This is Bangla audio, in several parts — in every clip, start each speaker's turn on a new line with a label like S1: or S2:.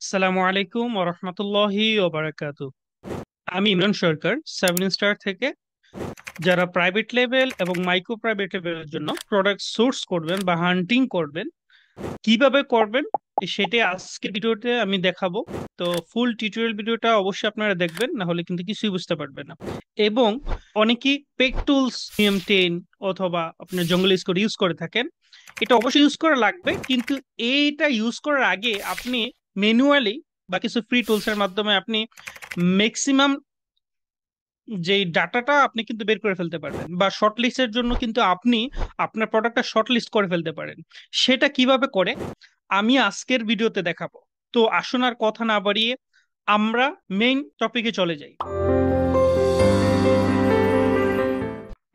S1: আসসালামু আলাইকুম ওরহমতুল্লাহি ওবারাকাতু। আমি ইমরান সরকার, 7 স্টার থেকে। যারা প্রাইভেট লেভেল এবং মাইক্রো প্রাইভেট লেভেলের জন্য প্রোডাক্ট সোর্স করবেন বা হান্টিং করবেন, কিভাবে করবেন সেটা আজকে ভিডিওতে আমি দেখাবো। তো ফুল টিউটোরিয়াল ভিডিওটা অবশ্যই আপনারা দেখবেন, না হলে কিন্তু কিছুই বুঝতে পারবেন না। এবং অনেকেই পেক টুলস নিএম10 অথবা আপনার জঙ্গল স্কোর ইউজ করে থাকেন। এটা অবশ্যই ইউজ করা লাগবে, কিন্তু এইটা ইউজ করার আগে আপনি ম্যানুয়ালি বা কিছু ফ্রি টুলস এর মাধ্যমে আপনি ম্যাক্সিমাম যে ডাটাটা আপনি কিন্তু বের করে ফেলতে পারবেন, বা শর্ট লিস্টের জন্য কিন্তু আপনি আপনার প্রোডাক্টটা শর্ট লিস্ট করে ফেলতে পারেন। সেটা কিভাবে করে আমি আজকের ভিডিওতে দেখাবো। তো আসুন আর কথা না বাড়িয়ে আমরা মেইন টপিকে চলে যাই।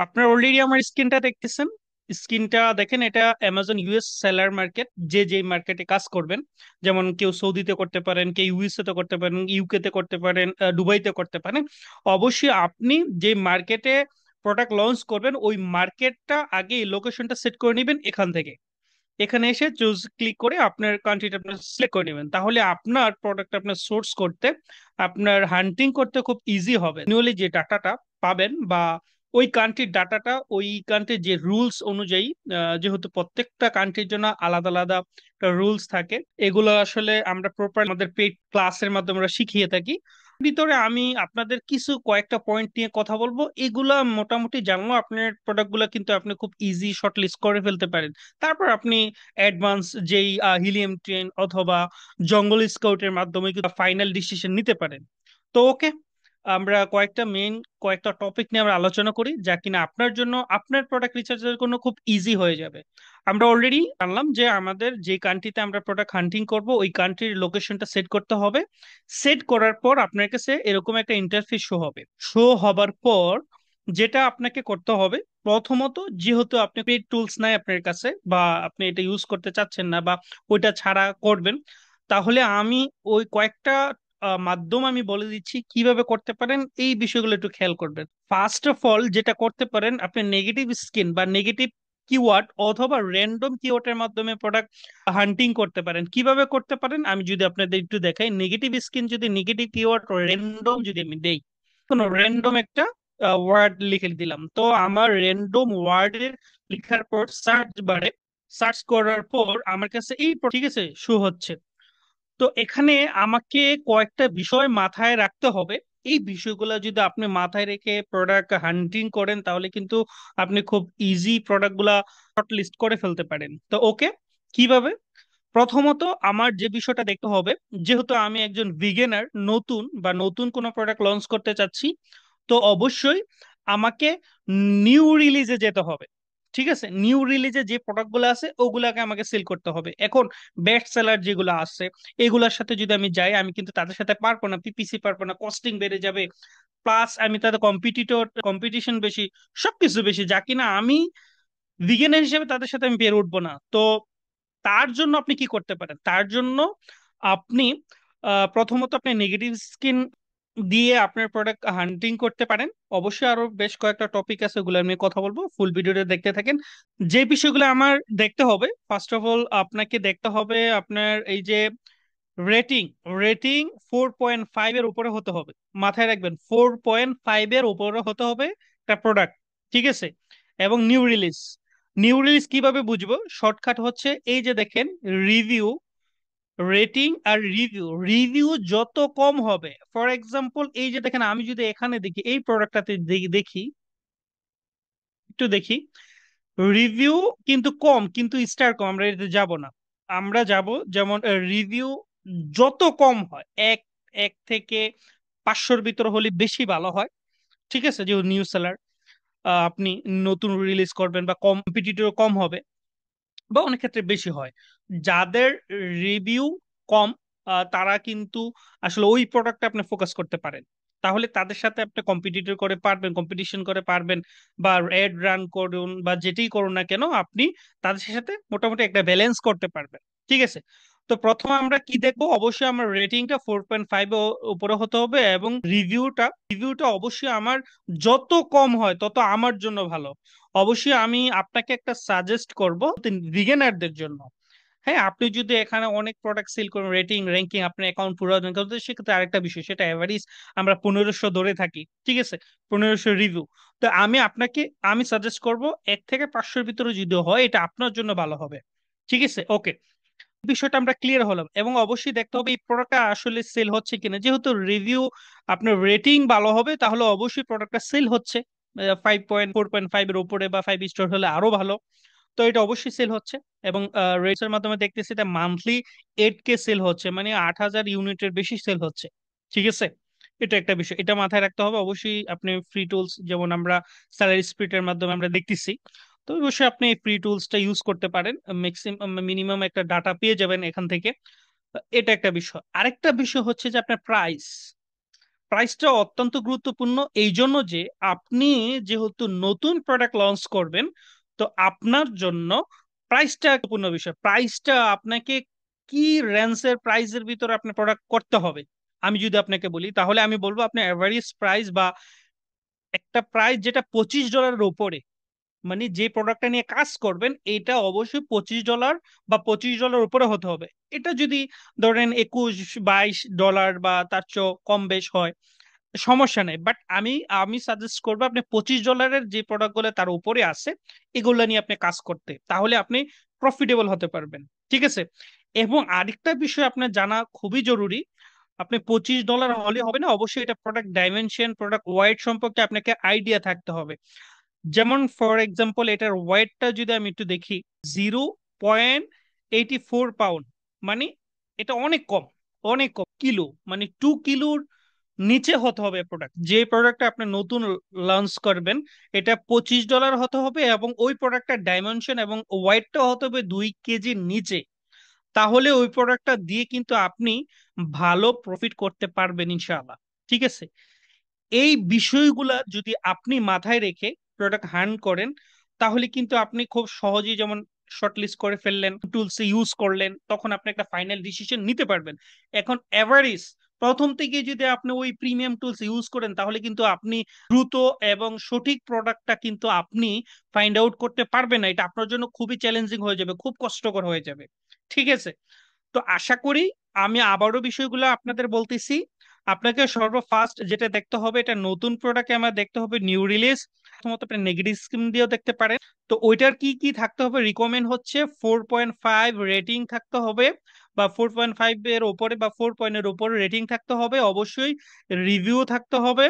S1: আপনারা অলরেডি আমার স্ক্রিনটা দেখতেছেন। স্ক্রিনটা দেখেন, এটা অ্যামাজন ইউএস সেলার মার্কেট। যে যে মার্কেটে কাজ করবেন, যেমন কেউ সৌদিতে করতে পারেন, কেউ ইউএসএ তে করতে পারেন, ইউকে তে করতে পারেন, দুবাইতে করতে পারেন। অবশ্যই আপনি যে মার্কেটে প্রোডাক্ট লঞ্চ করবেন ওই মার্কেটটা আগে লোকেশনটা সেট করে নেবেন এখান থেকে। এখানে এসে চুজ ক্লিক করে আপনার কান্ট্রিটা আপনার সিলেক্ট করে নেবেন, তাহলে আপনার প্রোডাক্ট আপনার সোর্স করতে, আপনার হান্টিং করতে খুব ইজি হবে। ম্যানুয়ালি যে ডাটাটা পাবেন বা ওই কান্ট্রির ডাটাটা, ওই কান্ট্রির যে রুলস অনুযায়ী, যেহেতু প্রত্যেকটা কান্ট্রির জন্য আলাদা আলাদা রুলস থাকে, এগুলো আসলে আমরা প্রপার আমাদের পেইড ক্লাসের মাধ্যমে আমরা শিখিয়ে থাকি। ভিতরে আমি আপনাদের কিছু কয়েকটা পয়েন্ট নিয়ে কথা বলবো, এগুলা মোটামুটি জানলো আপনার প্রোডাক্টগুলো কিন্তু আপনি খুব ইজি শর্ট লিস্ট করে ফেলতে পারেন। তারপর আপনি অ্যাডভান্স যেই হিলিয়াম ট্রেন অথবা জঙ্গল স্কাউটের মাধ্যমে কিন্তু ফাইনাল ডিসিশন নিতে পারেন। তো ওকে, আমরা কয়েকটা টপিক নিয়ে আমরা আলোচনা করি, যা কিনা আপনার জন্য আপনার প্রোডাক্ট রিসার্চের জন্য খুব ইজি হয়ে যাবে। আমরা অলরেডি জানলাম যে আমাদের যে কান্ট্রিতে আমরা প্রোডাক্ট হান্টিং করব ওই কান্ট্রির লোকেশনটা সেট করতে হবে। সেট করার পর আপনার কাছে এরকম একটা ইন্টারফেস শো হবে। শো হবার পর যেটা আপনাকে করতে হবে, প্রথমত, যেহেতু আপনি পেড টুলস নাই আপনার কাছে, বা আপনি এটা ইউজ করতে চাচ্ছেন না, বা ওইটা ছাড়া করবেন, তাহলে আমি ওই কয়েকটা মাধ্যম আমি বলে দিচ্ছি কিভাবে করতে পারেন। এই বিষয়গুলো একটু খেয়াল করবেন। ফার্স্ট অফ অল, যেটা করতে পারেন, আপনি নেগেটিভ স্কিন বা নেগেটিভ কিওয়ার্ড অথবা র্যান্ডম কিওয়ার্ডের মাধ্যমে প্রোডাক্ট হান্টিং করতে পারেন। কিভাবে করতে পারেন আমি যদি আপনাদের একটু দেখাই। নেগেটিভ স্কিন যদি নেগেটিভ কিওয়ার্ড র্যান্ডম যদি আমি দেই, কোনো র্যান্ডম একটা ওয়ার্ড লিখে দিলাম, তো আমার র্যান্ডম ওয়ার্ডের লেখার পর সার্চ বারে সার্চ করার পর আমার কাছে এই ঠিক আছে শো হচ্ছে। তো এখানে আমাকে কয়েকটা বিষয় মাথায় রাখতে হবে। এই বিষয়গুলো যদি আপনি মাথায় রেখে প্রোডাক্ট হান্টিং করেন, তাহলে কিন্তু আপনি খুব ইজি প্রোডাক্টগুলা শর্ট লিস্ট করে ফেলতে পারেন। তো ওকে, কিভাবে? প্রথমত, আমার যে বিষয়টা দেখতে হবে, যেহেতু আমি একজন বিগিনার, নতুন বা নতুন কোনো প্রোডাক্ট লঞ্চ করতে চাচ্ছি, তো অবশ্যই আমাকে নিউ রিলিজে যেতে হবে। ঠিক আছে, নিউ রিলিজে যে প্রোডাক্টগুলো আছে ওগুলাকে আমাকে সেল করতে হবে। এখন বেস্ট সেলার যেগুলো আছে এগুলোর সাথে যদি আমি যাই, আমি কিন্তু তাদের সাথে পারবো না, পিপিসি পারবো না, কস্টিং বেড়ে যাবে, প্লাস আমি তাদের কম্পিটিশন বেশি, সবকিছু বেশি, যা কিনা আমি বিগিনার হিসেবে তাদের সাথে আমি পেরে উঠবো না। তো তার জন্য আপনি কি করতে পারেন? তার জন্য আপনি প্রথমত আপনি নেগেটিভ স্কিন দিয়ে আপনার প্রোডাক্ট হান্টিং করতে পারেন। অবশ্যই আরো বেশ কয়েকটা টপিক আছে, ওগুলো আমি কথা বলবো, ফুল ভিডিওটা দেখতে থাকেন। যে বিষয়গুলো আমার দেখতে হবে, ফার্স্ট অফ অল আপনাকে দেখতে হবে আপনার এই যে রেটিং। রেটিং 4.5 এর উপরে হতে হবে। মাথায় রাখবেন, 4.5 এর উপরে হতে হবে একটা প্রোডাক্ট। ঠিক আছে, এবং নিউ রিলিজ। নিউ রিলিজ কিভাবে বুঝবো? শর্টকাট হচ্ছে এই যে দেখেন, রিভিউ, রেটিং আর রিভিউ। রিভিউ যত কম হবে, ফর এক্সাম্পল এই যে দেখেন, আমি যদি এখানে দেখি এই প্রোডাক্টটাতে দেখি, একটু দেখি, রিভিউ কিন্তু কম, কিন্তু স্টার কম। আমরা এতে যাব না, আমরা যাব যেমন রিভিউ যত কম হয়, এক এক থেকে 500-র ভিতরে হলে বেশি ভালো হয়। ঠিক আছে, যে নিউ সেলার, আপনি নতুন রিলিজ করবেন বা কম্পিটিটর কম হবে, বা অনেক ক্ষেত্রে বেশি হয়। যাদের রিভিউ কম, তারা কিন্তু আসলে ওই প্রোডাক্টে আপনি ফোকাস করতে পারেন। তাহলে তাদের সাথে আপনি কম্পিটিটর করে পারবেন, কম্পিটিশন করে পারবেন, বা অ্যাড রান করুন বা যেটাই করুন না কেন, আপনি তাদের সাথে মোটামুটি একটা ব্যালেন্স করতে পারবেন। ঠিক আছে, তো প্রথমে আমরা কি দেখবো? অবশ্যই আমার রেটিংটা 4.5 উপরে হতে হবে, এবং রিভিউটা অবশ্যই আমার যত কম হয় তত আমার জন্য ভালো। অবশ্যই আমি আপনাকে একটা সাজেস্ট করব বিগিনারদের জন্য। হ্যাঁ, আপনি যদি এখানে অনেক প্রোডাক্ট সেল করেন, রেটিং র্যাঙ্কিং আপনার অ্যাকাউন্ট পুরো কিন্তু সেক্ষেত্রে আরেকটা বিষয়, সেটা এভারেজ আমরা 1500 ধরে থাকি, ঠিক আছে, 1500 রিভিউ। তো আমি সাজেস্ট করব 1 থেকে 500-র ভিতরে যদি হয় এটা আপনার জন্য ভালো হবে। ঠিক আছে, ওকে, বিষয়টা আমরা ক্লিয়ার হলাম। এবং অবশ্যই দেখতে হবে এই প্রোডাক্টটা আসলে সেল হচ্ছে কিনা, যেহেতু রিভিউ আপনার রেটিং ভালো হবে তাহলে অবশ্যই প্রোডাক্টটা সেল হচ্ছে। 5.4.5 এর উপরে বা 5 স্টার হলে আরো ভালো। তো এটা অবশ্যই সেল হচ্ছে। এবং রেটস এর মাধ্যমে দেখতেছি এটা মান্থলি 8K সেল হচ্ছে, মানে 8000 ইউনিটের বেশি সেল হচ্ছে। ঠিক আছে, এটা একটা বিষয়, এটা মাথায় রাখতে হবে। অবশ্যই আপনি ফ্রি টুলস, যেমন আমরা স্যালারি স্প্লিটের মাধ্যমে আমরা দেখতেছি, তো অবশ্যই আপনি এই ফ্রি টুলসটা ইউজ করতে পারেন। ম্যাক্সিমাম মিনিমাম একটা ডাটা পেয়ে যাবেন এখান থেকে। এটা একটা বিষয়। আরেকটা বিষয় হচ্ছে যে আপনার প্রাইসটা অত্যন্ত গুরুত্বপূর্ণ, এই জন্য যে আপনি যেহেতু নতুন প্রোডাক্ট লঞ্চ করবেন, তো আপনার জন্য প্রাইসটা গুরুত্বপূর্ণ বিষয়। প্রাইসটা আপনাকে কি রেঞ্জের প্রাইসের ভিতরে আপনার প্রোডাক্ট করতে হবে। আমি যদি আপনাকে বলি তাহলে আমি বলবো আপনি অ্যাভারেজ প্রাইস বা একটা প্রাইস যেটা $25 উপরে, মানে যে প্রোডাক্টটা নিয়ে কাজ করবেন এটা অবশ্যই $25 বা $25 উপরে হতে হবে। এটা যদি ধরেন 21-22 ডলার বা তার চেয়ে কম বেশ হয়, সমস্যা নেই। বাট আমি আমি সাজেস্ট করবো আপনি $25 যে প্রোডাক্ট গুলো তার উপরে আছে এগুলো নিয়ে আপনি কাজ করতে, তাহলে আপনি প্রফিটেবল হতে পারবেন। ঠিক আছে, এবং আরেকটা বিষয় আপনার জানা খুবই জরুরি, আপনি $25 হলে হবে না, অবশ্যই এটা প্রোডাক্ট ডাইমেনশন, প্রোডাক্ট ওয়েট সম্পর্কে আপনাকে আইডিয়া থাকতে হবে। যেমন ফর এক্সাম্পল এটার ওয়েটটা যদি আমি একটু দেখি, 0.84 পাউন্ড, মানে এটা অনেক কম, অনেক কম কিলো, মানে 2 কিলোর নিচে হতে হবে প্রোডাক্ট। যে প্রোডাক্টটা আপনি নতুন লঞ্চ করবেন এটা $25 হতে হবে, এবং ওই প্রোডাক্টটার ডাইমেনশন এবং ওয়েটটা হতে হবে 2 কেজির নিচে। তাহলে ওই প্রোডাক্টটা দিয়ে কিন্তু আপনি ভালো প্রফিট করতে পারবেন ইনশাআল্লাহ। ঠিক আছে, এই বিষয়গুলা যদি আপনি মাথায় রেখে প্রোডাক্ট হান্ট করেন তাহলে কিন্তু আপনি খুব সহজেই, যেমন শর্টলিস্ট করে ফেললেন, টুলস ইউজ করলেন, তখন আপনি একটা ফাইনাল ডিসিশন নিতে পারবেন। এখন এভারেজ প্রথম থেকে যদি আপনি ওই প্রিমিয়াম টুলস ইউজ করেন তাহলে কিন্তু আপনি দ্রুত এবং সঠিক প্রোডাক্টটা কিন্তু আপনি ফাইন্ড আউট করতে পারবেন না, এটা আপনার জন্য খুবই চ্যালেঞ্জিং হয়ে যাবে, খুব কষ্টকর হয়ে যাবে। ঠিক আছে, তো আশা করি, আমি আবারও বিষয়গুলো আপনাদের বলতেছি। আপনাকে সর্বফার্স্ট যেটা দেখতে হবে, এটা নতুন প্রোডাক্টে আমার দেখতে হবে নিউ রিলিজ। প্রথমত আপনি নেগেটিভ স্কিম দিয়েও দেখতে পারেন। তো ওইটার কি কি থাকতে হবে, রিকমেন্ড হচ্ছে 4.5 রেটিং থাকতে হবে, বা 4.5 এর উপরে বা 4 পয়েন্টের উপরে রেটিং থাকতে হবে। অবশ্যই রিভিউ থাকতে হবে,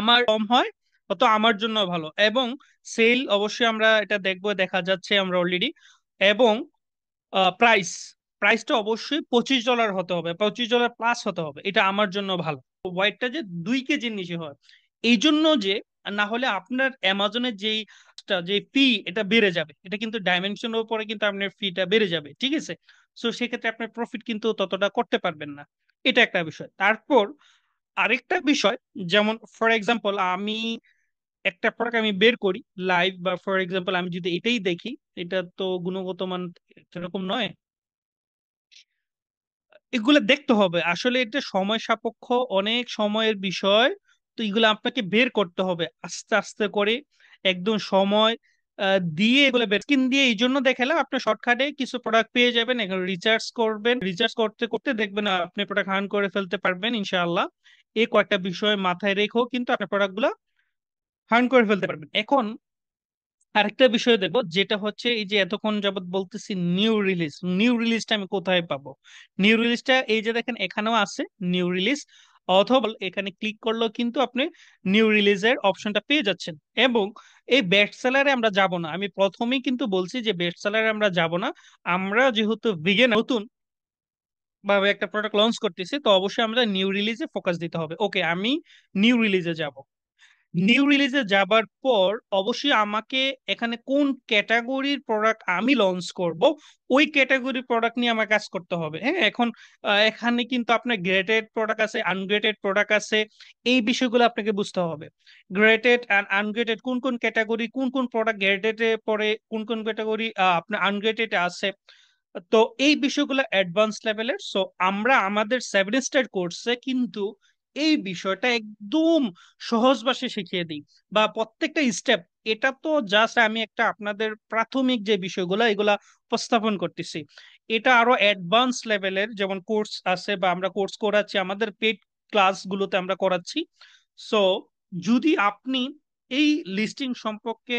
S1: আমার কম হয় তত আমার জন্য ভালো। এবং সেল অবশ্যই আমরা এটা দেখবো, দেখা যাচ্ছে আমরা অলরেডি। এবং প্রাইস প্রাইসটা অবশ্যই $25 হতে হবে, $25 প্লাস হতে হবে, এটা আমার জন্য ভালো। ওয়েটটা যে 2 কেজির নিচে হয়, এই জন্য যে, না হলে আপনার অ্যামাজনের যে ফি এটা বেড়ে যাবে, এটা কিন্তু ডাইমেনশনের উপরে কিন্তু আপনার ফিটা বেড়ে যাবে। ঠিক আছে, সো সেক্ষেত্রে আপনার প্রফিট কিন্তু ততটা করতে পারবেন না। এটা একটা বিষয়। তারপর আরেকটা বিষয়, যেমন ফর এক্সাম্পল আমি একটা প্রোডাক্ট আমি বের করি লাইভ, বা ফর এক্সাম্পল আমি যদি এটাই দেখি, এটা তো গুণগত মান সেরকম নয়, এগুলো দেখতে হবে আসলে, এটা সময় সাপেক্ষ, অনেক সময়ের বিষয়। তো এগুলো আপনাকে বের করতে হবে আস্তে আস্তে করে, একদম সময় দিয়ে এগুলো বের স্কিন দিয়ে। এই জন্য দেখালাম, আপনি শর্টকাটে কিছু প্রোডাক্ট পেয়ে যাবেন, এগুলো রিচার্জ করবেন, রিচার্জ করতে করতে দেখবেন আপনি প্রোডাক্ট আর্ন করে ফেলতে পারবেন ইনশাআল্লাহ। এই কয়েকটা বিষয় মাথায় রেখেও কিন্তু আপনি প্রোডাক্টগুলো আর্ন করে ফেলতে পারবেন। এখন আরেকটা বিষয় দেখবো, যেটা হচ্ছে এই যে এতক্ষণ যাবত বলতেছি নিউ রিলিজটা আমি কোথায় পাবো। নিউ রিলিজটা এই যে দেখেন এখানেও আছে নিউ রিলিজ, অথবা এখানে ক্লিক করলেও কিন্তু আপনি নিউ রিলিজের অপশনটা পেয়ে যাচ্ছেন। এবং এই বেস্ট সেলারে আমরা যাব না, আমি প্রথমেই কিন্তু বলছি যে বেস্ট সেলারে আমরা যাব না। আমরা যেহেতু বিগিনার, নতুন ভাবে একটা প্রোডাক্ট লঞ্চ করতেছি, তো অবশ্যই আমরা নিউ রিলিজে ফোকাস দিতে হবে। ওকে, আমি নিউ রিলিজে যাব। নিউ রিলিজে যাবার পর অবশ্যই আমাকে এখানে কোন ক্যাটাগরির প্রোডাক্ট আমি লঞ্চ করব, ওই ক্যাটাগরির প্রোডাক্ট নিয়ে আমার কাজ করতে হবে। হ্যাঁ, এখন এখানে কিন্তু আপনার গ্রেটেড প্রোডাক্ট আছে, আনগ্রেটেড প্রোডাক্ট আছে, এই বিষয়গুলো আপনাকে বুঝতে হবে। গ্রেটেড অ্যান্ড আনগ্রেটেড কোন কোন ক্যাটাগরি, কোন কোন প্রোডাক্ট গ্রেটেডে পড়ে, কোন কোন ক্যাটাগরি আপনার আনগ্রেটেড আছে। তো এই বিষয়গুলো অ্যাডভান্স লেভেলের। সো আমরা আমাদের 7 স্টার কোর্সে কিন্তু এই বিষয়টা একদম সহজ ভাষায় শিখিয়ে দিই, বা প্রত্যেকটা স্টেপ এটা তো জাস্ট আমি একটা আপনাদের প্রাথমিক যে বিষয়গুলো এগুলা উপস্থাপন করতেছি। এটা আরো অ্যাডভান্স লেভেলের যেমন কোর্স আছে বা আমরা কোর্স করাচ্ছি, আমাদের পেড ক্লাসগুলোতে আমরা করাচ্ছি। সো যদি আপনি এই লিস্টিং সম্পর্কে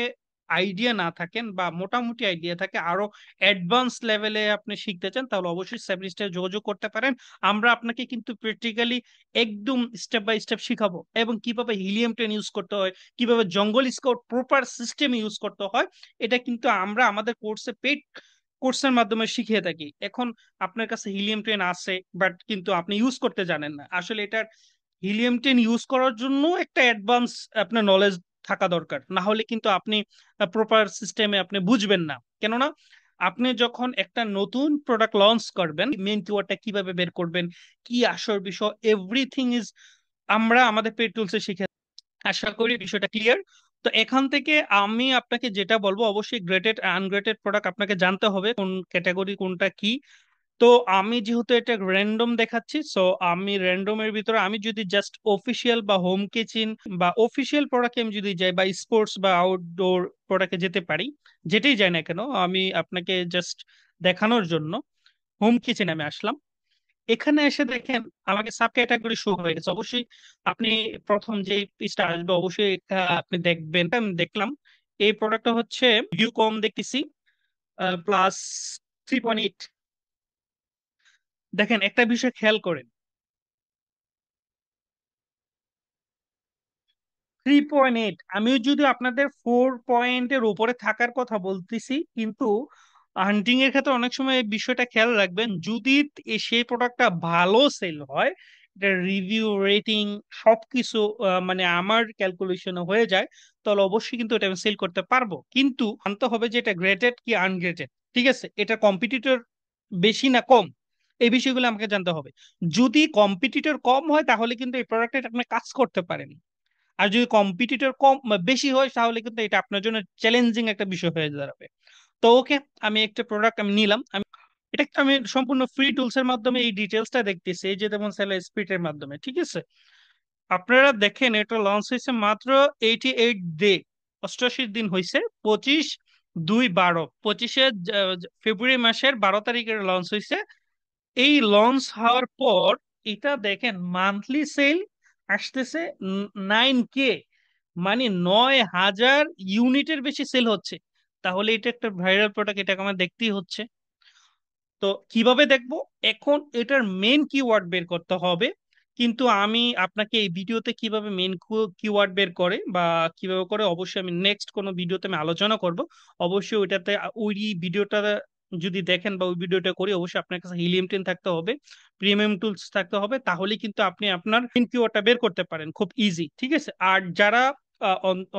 S1: আইডিয়া না থাকেন বা মোটামুটি আইডিয়া থাকে, আরো অ্যাডভান্স লেভেলে আপনি শিখতে চান, তাহলে অবশ্যই সেমিস্টারে যোগাযোগ করতে পারেন। আমরা আপনাকে কিন্তু প্র্যাকটিক্যালি একদম স্টেপ বাই স্টেপ শিখাবো, এবং কিভাবে হিলিয়াম ট্রেন ইউজ করতে হয়, কিভাবে জঙ্গল স্কাউট প্রপার সিস্টেম ইউজ করতে হয়, এটা কিন্তু আমরা আমাদের কোর্সে পেড কোর্সের মাধ্যমে শিখিয়ে থাকি। এখন আপনার কাছে হিলিয়াম ট্রেন আছে বাট কিন্তু আপনি ইউজ করতে জানেন না, আসলে এটার হিলিয়াম টেন ইউজ করার জন্য একটা অ্যাডভান্স আপনার নলেজ থাকা দরকার, না হলে কিন্তু আপনি প্রপার সিস্টেমে আপনি বুঝবেন না। কেননা আপনি যখন একটা নতুন প্রোডাক্ট লঞ্চ করবেন, মেইন কিওয়ার্ডটা কিভাবে বের করবেন, কি আসল বিষয়, এভরিথিং ইজ আমরা আমাদের পেড টুলসে শিখে। আশা করি বিষয়টা ক্লিয়ার। তো এখান থেকে আমি আপনাকে যেটা বলবো, অবশ্যই গ্রেটেড আনগ্রেটেড প্রোডাক্ট আপনাকে জানতে হবে কোন ক্যাটাগরি কোনটা কি। তো আমি যেহেতু এটা র্যান্ডম দেখাচ্ছি, সো আমি র্যান্ডমের ভিতরে আমি যদি জাস্ট অফিসিয়াল বা হোম কিচেন বা অফিসিয়াল প্রোডাক্টে আমি যদি যাই, বা স্পোর্টস বা আউটডোর প্রোডাক্টে যেতে পারি, যেটাই যাই না কেন, আমি আপনাকে জাস্ট দেখানোর জন্য হোম কিচেন আমি আসলাম। এখানে এসে দেখেন আমাকে সাব ক্যাটাগরি শো হয়ে গেছে। অবশ্যই আপনি প্রথম যে পিসটা আসবে অবশ্যই এটা আপনি দেখবেন। আমি দেখলাম এই প্রোডাক্টটা হচ্ছে ভিউ কম দেখতেছি, প্লাস 3.8। দেখেন একটা বিষয় খেয়াল করেন, 3.8, আমিও যদি আপনাদের 4 পয়েন্টের উপরে থাকার কথা বলতেছি, কিন্তু হান্টিং এর ক্ষেত্রে অনেক সময় এই বিষয়টা খেয়াল রাখবেন, যদি সেই প্রোডাক্টটা ভালো সেল হয়, এটা রিভিউ রেটিং সবকিছু মানে আমার ক্যালকুলেশনে হয়ে যায়, তাহলে অবশ্যই কিন্তু এটা আমি সেল করতে পারবো। কিন্তু জানতে হবে যে এটা গ্রেটেড কি আনগ্রেটেড, ঠিক আছে, এটা কম্পিটিটর বেশি না কম, এই বিষয়গুলো আমাকে জানতে হবে। যদি কম্পিটিটর কম হয় তাহলে কিন্তু এই প্রোডাক্টটা আপনি কাজ করতে পারেন, আর যদি কম্পিটিটর কম বেশি হয় তাহলে কিন্তু এটা আপনার জন্য চ্যালেঞ্জিং একটা বিষয় হয়ে দাঁড়াবে। তো ওকে, আমি একটা প্রোডাক্ট আমি নিলাম, এটা একটা আমি সম্পূর্ণ ফ্রি টুলস এর মাধ্যমে এই ডিটেলসটা দেখতেছি, এই যে যেমন সেল স্পিড এর মাধ্যমে, ঠিক আছে। আপনারা দেখেন এটা লঞ্চ হয়েছে মাত্র 88 ডে, 88 দিন হয়েছে। 25/2/12, 25শে ফেব্রুয়ারি মাসের 12 তারিখে লঞ্চ হয়েছে। এই লঞ্চ হওয়ার পর এটা দেখেন মান্থলি সেল আসতেছে 9K, মানে 9,000 ইউনিটের বেশি সেল হচ্ছে। তাহলে এটা একটা ভাইরাল প্রোডাক্ট, এটাকে আমার দেখতেই হচ্ছে। তো কিভাবে দেখবো, এখন এটার মেন কিওয়ার্ড বের করতে হবে। কিন্তু আমি আপনাকে এই ভিডিওতে কিভাবে মেন কিওয়ার্ড বের করে বা কিভাবে করে অবশ্যই আমি নেক্সট কোনো ভিডিওতে আমি আলোচনা করব। অবশ্যই ওইটাতে ওই ভিডিওটা যদি দেখেন বা ওই ভিডিওটা করি, অবশ্যই আপনার কাছে হিলিয়াম টেন থাকতে হবে, প্রিমিয়াম টুলস থাকতে হবে, তাহলে কিন্তু আপনি আপনার মেন কিওয়ার্ডটা বের করতে পারেন খুব ইজি, ঠিক আছে। আর যারা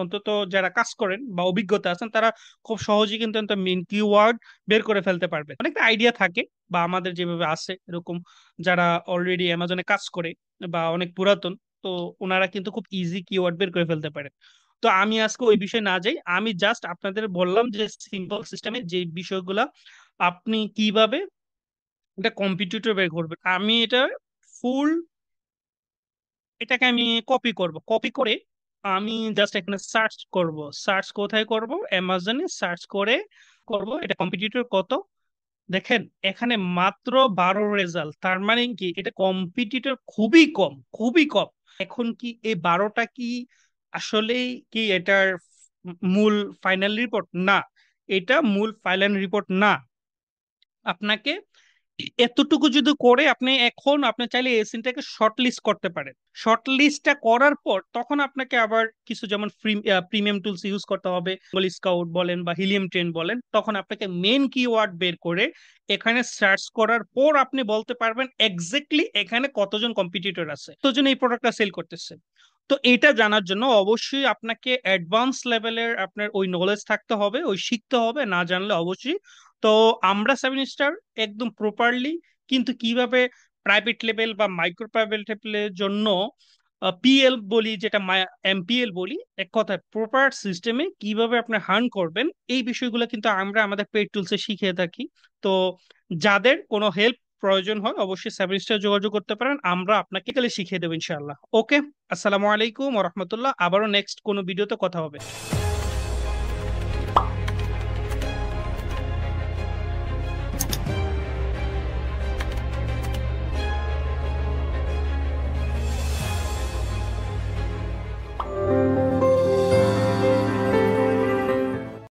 S1: অন্তত যারা কাজ করেন বা অভিজ্ঞতা আছেন, তারা খুব সহজেই কিন্তু মেন কিওয়ার্ড বের করে ফেলতে পারবে, অনেকটা আইডিয়া থাকে। বা আমাদের যেভাবে আছে এরকম যারা অলরেডি অ্যামাজনে কাজ করে বা অনেক পুরাতন, তো ওনারা কিন্তু খুব ইজি কিওয়ার্ড বের করে ফেলতে পারে। তো আমি আজকে ওই বিষয়ে না যাই, আমি জাস্ট আপনাদের বললাম যে সিম্পল সিস্টেমে যে বিষয়গুলা আপনি কিভাবে এটা কম্পিটিটর বের করবেন। আমি এটা ফুল এটাকে আমি কপি করব, কপি করে আমি জাস্ট এখানে সার্চ করব। সার্চ কোথায় করব? অ্যামাজনে সার্চ করে করব এটা কম্পিটিটর কত। দেখেন এখানে মাত্র 12 রেজাল্ট, তার মানে কি এটা কম্পিটিটর খুবই কম, খুবই কম। এখন কি এই 12টা কি আসলেই কি এটার মূল ফাইনাল রিপোর্ট? না, এটা মূল ফাইনাল রিপোর্ট না। আপনাকে এতটুকু যদি করে আপনি এখন আপনি চাইলে এসিনটাকে শর্ট লিস্ট করতে পারেন। শর্ট লিস্টটা করার পর তখন আপনাকে আবার কিছু যেমন প্রিমিয়াম টুলস ইউজ করতে হবে, স্কাউট বলেন বা হিলিয়াম ট্রেন বলেন, তখন আপনাকে মেন কিওয়ার্ড বের করে এখানে সার্চ করার পর আপনি বলতে পারবেন এক্স্যাক্টলি এখানে কতজন কম্পিটিটর আছে, কতজন এই প্রোডাক্টটা সেল করতেছে। তো এটা জানার জন্য অবশ্যই আপনাকে অ্যাডভান্স লেভেলের আপনার ওই নলেজ থাকতে হবে, ওই শিখতে হবে, না জানলে অবশ্যই। তো আমরা 7 স্টার একদম প্রপারলি কিন্তু কিভাবে প্রাইভেট লেভেল বা মাইক্রো প্রাইভেট লেভেলের জন্য পিএল বলি, যেটা এমপিএল বলি, এক কথায় প্রপার সিস্টেমে কিভাবে আপনি হার্ন করবেন, এই বিষয়গুলো কিন্তু আমরা আমাদের পেড টুলসে শিখিয়ে থাকি। তো যাদের কোনো হেল্প প্রয়োজন হয় অবশ্যই 7 স্টার যোগাযোগ করতে পারেন, আমরা আপনাকে তাহলে শিখিয়ে দেবো ইনশাআল্লাহ। ওকে, আসসালামু আলাইকুম ওয়া রাহমাতুল্লাহ, আবারও নেক্সট কোনো ভিডিওতে কথা হবে।